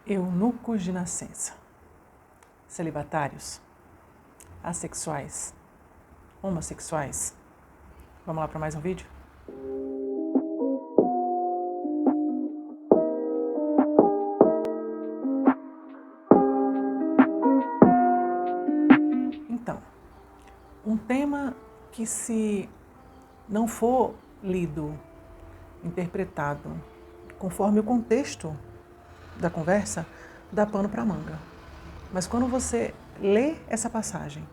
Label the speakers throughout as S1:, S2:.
S1: Eunucos de nascença, celibatários, assexuais, homossexuais. Vamos lá para mais um vídeo? Então, um tema que, se não for lido, interpretado conforme o contexto da conversa, dá pano para manga. Mas quando você lê essa passagem,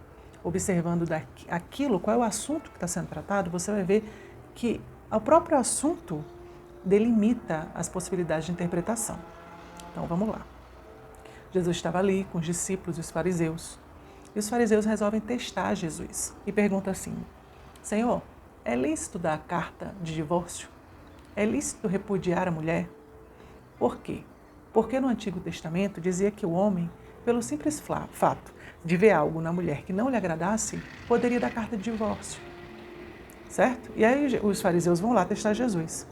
S1: observando aquilo, qual é o assunto que está sendo tratado, você vai ver que o próprio assunto delimita as possibilidades de interpretação. Então vamos lá. Jesus estava ali com os discípulos e os fariseus. E os fariseus resolvem testar Jesus e perguntam assim: Senhor, é lícito dar carta de divórcio? É lícito repudiar a mulher? Por quê? Porque no Antigo Testamento dizia que o homem, pelo simples fato de ver algo na mulher que não lhe agradasse, poderia dar carta de divórcio. Certo? E aí os fariseus vão lá testar Jesus.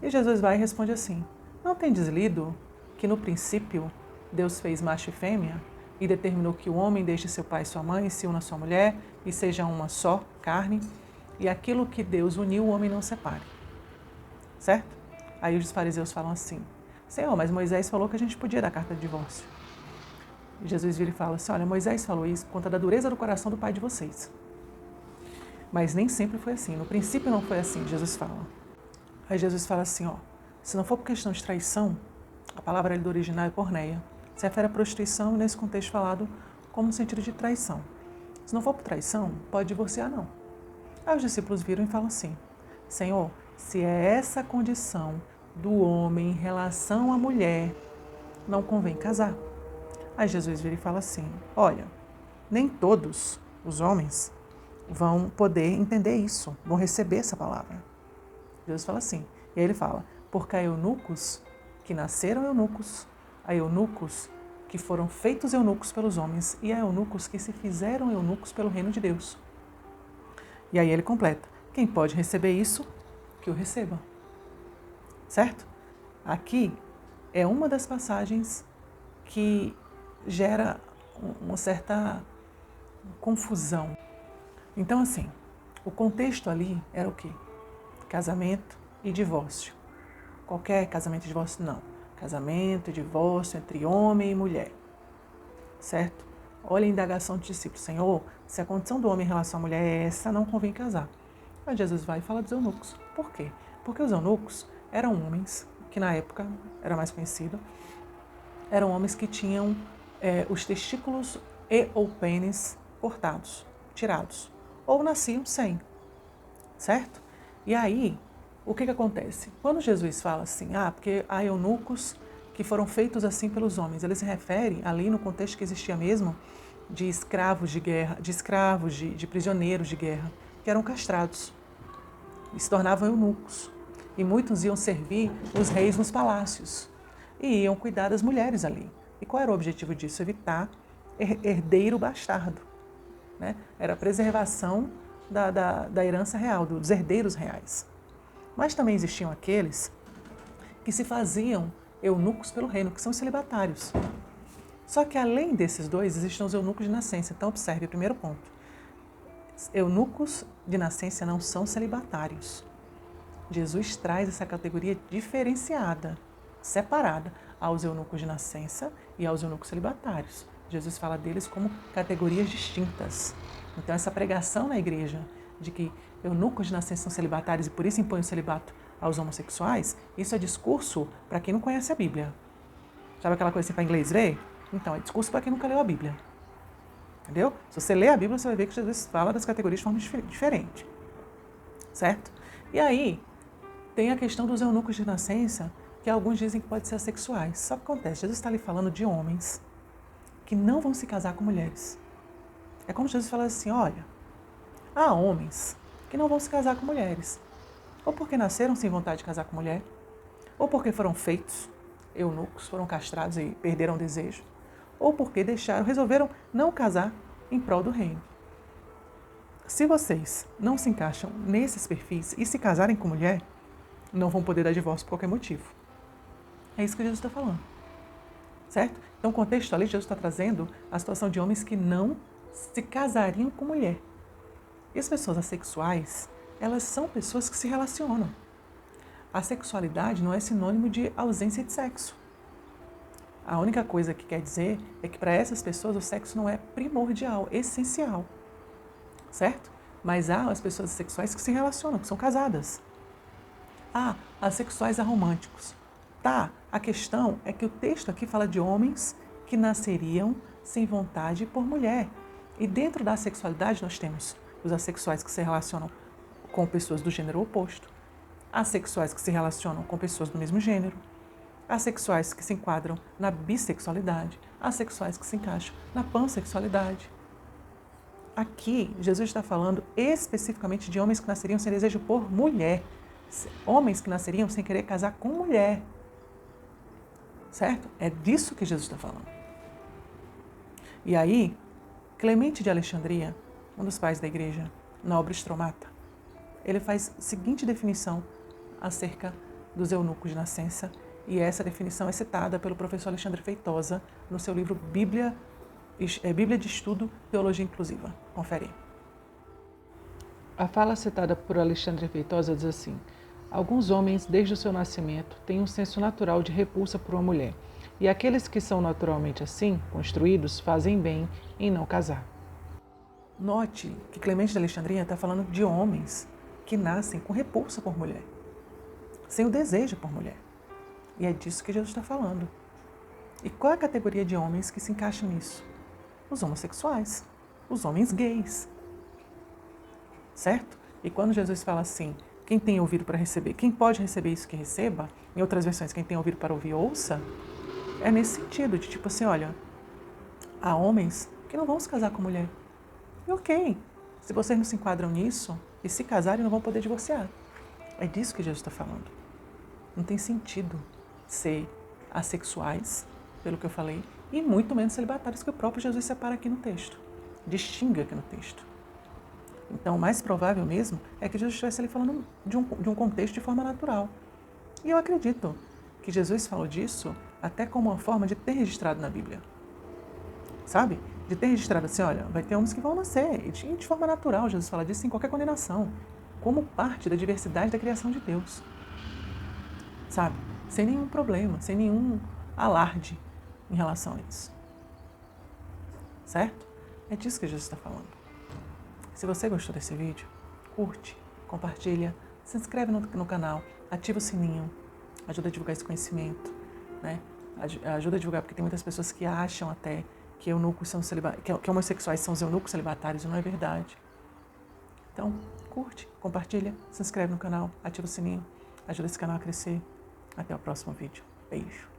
S1: E Jesus vai e responde assim: não tendes lido que no princípio Deus fez macho e fêmea e determinou que o homem deixe seu pai e sua mãe e se una à sua mulher e seja uma só carne, e aquilo que Deus uniu o homem não separe. Certo? Aí os fariseus falam assim: Senhor, mas Moisés falou que a gente podia dar carta de divórcio. E Jesus vira e fala assim: olha, Moisés falou isso por conta da dureza do coração do pai de vocês. Mas nem sempre foi assim. No princípio não foi assim, Jesus fala. Aí Jesus fala assim, ó, se não for por questão de traição, a palavra do original é porneia, se refere à prostituição e nesse contexto falado como no sentido de traição. Se não for por traição, pode divorciar não. Aí os discípulos viram e falam assim: Senhor, se é essa a condição do homem em relação à mulher, não convém casar. Aí Jesus vira e fala assim: olha, nem todos os homens vão poder entender isso, vão receber essa palavra. Jesus fala assim, e aí ele fala: porque há eunucos que nasceram eunucos, há eunucos que foram feitos eunucos pelos homens e há eunucos que se fizeram eunucos pelo reino de Deus. E aí ele completa: quem pode receber isso, que o receba. Certo? Aqui é uma das passagens que gera uma certa confusão. Então, assim, o contexto ali era o quê? Casamento e divórcio. Qualquer casamento e divórcio, não. Casamento e divórcio entre homem e mulher. Certo? Olha a indagação do discípulo: Senhor, se a condição do homem em relação à mulher é essa, não convém casar. Aí Jesus vai e fala dos eunucos. Por quê? Porque os eunucos eram homens, que na época era mais conhecido, eram homens que tinham os testículos e ou pênis cortados, tirados, ou nasciam sem, certo? E aí, o que acontece? Quando Jesus fala assim, porque há eunucos que foram feitos assim pelos homens, ele se refere ali no contexto que existia mesmo de escravos de guerra, de prisioneiros de guerra, que eram castrados e se tornavam eunucos. E muitos iam servir os reis nos palácios e iam cuidar das mulheres ali. E qual era o objetivo disso? Evitar herdeiro bastardo. Né? Era a preservação da herança real, dos herdeiros reais. Mas também existiam aqueles que se faziam eunucos pelo reino, que são os celibatários. Só que além desses dois, existem os eunucos de nascença. Então observe o primeiro ponto. Eunucos de nascença não são celibatários. Jesus traz essa categoria diferenciada, separada aos eunucos de nascença e aos eunucos celibatários. Jesus fala deles como categorias distintas. Então, essa pregação na igreja de que eunucos de nascença são celibatários e por isso impõem o celibato aos homossexuais, isso é discurso para quem não conhece a Bíblia. Sabe aquela coisa assim para inglês ver? Então, é discurso para quem nunca leu a Bíblia. Entendeu? Se você ler a Bíblia, você vai ver que Jesus fala das categorias de forma diferente. Certo? E aí, tem a questão dos eunucos de nascença, que alguns dizem que pode ser assexuais. Só que acontece, Jesus está ali falando de homens que não vão se casar com mulheres. É como se Jesus falasse assim, olha, há homens que não vão se casar com mulheres. Ou porque nasceram sem vontade de casar com mulher, ou porque foram feitos eunucos, foram castrados e perderam o desejo, ou porque resolveram não casar em prol do reino. Se vocês não se encaixam nesses perfis e se casarem com mulher, não vão poder dar divórcio por qualquer motivo. É isso que Jesus está falando. certo? Então, o contexto ali, Jesus está trazendo a situação de homens que não se casariam com mulher. E as pessoas assexuais, elas são pessoas que se relacionam. A sexualidade não é sinônimo de ausência de sexo. A única coisa que quer dizer é que para essas pessoas o sexo não é primordial, essencial, certo? Mas há as pessoas sexuais que se relacionam, que são casadas. Há assexuais aromânticos. Tá, a questão é que o texto aqui fala de homens que nasceriam sem vontade por mulher. E dentro da sexualidade nós temos os assexuais que se relacionam com pessoas do gênero oposto, assexuais que se relacionam com pessoas do mesmo gênero, assexuais que se enquadram na bissexualidade, assexuais que se encaixam na pansexualidade. Aqui, Jesus está falando especificamente de homens que nasceriam sem desejo por mulher, homens que nasceriam sem querer casar com mulher. Certo? É disso que Jesus está falando. E aí, Clemente de Alexandria, um dos pais da igreja, na obra Estromata, ele faz a seguinte definição acerca dos eunucos de nascença, e essa definição é citada pelo professor Alexandre Feitosa no seu livro Bíblia de Estudo, Teologia Inclusiva. Confere.
S2: A fala citada por Alexandre Feitosa diz assim: alguns homens, desde o seu nascimento, têm um senso natural de repulsa por uma mulher, e aqueles que são naturalmente assim, construídos, fazem bem em não casar.
S1: Note que Clemente de Alexandria está falando de homens que nascem com repulsa por mulher, sem o desejo por mulher. E é disso que Jesus está falando. E qual é a categoria de homens que se encaixam nisso? Os homossexuais, os homens gays. Certo? E quando Jesus fala assim, quem tem ouvido para receber, quem pode receber isso que receba, em outras versões, quem tem ouvido para ouvir, ouça, é nesse sentido, de tipo assim, olha, há homens que não vão se casar com mulher. E ok, se vocês não se enquadram nisso, e se casarem não vão poder divorciar. É disso que Jesus está falando. Não tem sentido ser assexuais, pelo que eu falei, e muito menos celibatários, que o próprio Jesus separa aqui no texto, distingue aqui no texto. Então, o mais provável mesmo é que Jesus estivesse ali falando de um contexto de forma natural. E eu acredito que Jesus falou disso até como uma forma de ter registrado na Bíblia. Sabe? De ter registrado assim, olha, vai ter homens que vão nascer, e de forma natural, Jesus fala disso sem qualquer condenação, como parte da diversidade da criação de Deus. Sabe? Sem nenhum problema, sem nenhum alarde em relação a isso. Certo? É disso que Jesus está falando. Se você gostou desse vídeo, curte, compartilha, se inscreve no canal, ativa o sininho, ajuda a divulgar esse conhecimento, né? Ajuda a divulgar, porque tem muitas pessoas que acham até que eunucos são que homossexuais são os eunucos celibatários, e não é verdade. Então, curte, compartilha, se inscreve no canal, ativa o sininho, ajuda esse canal a crescer. Até o próximo vídeo. Beijo.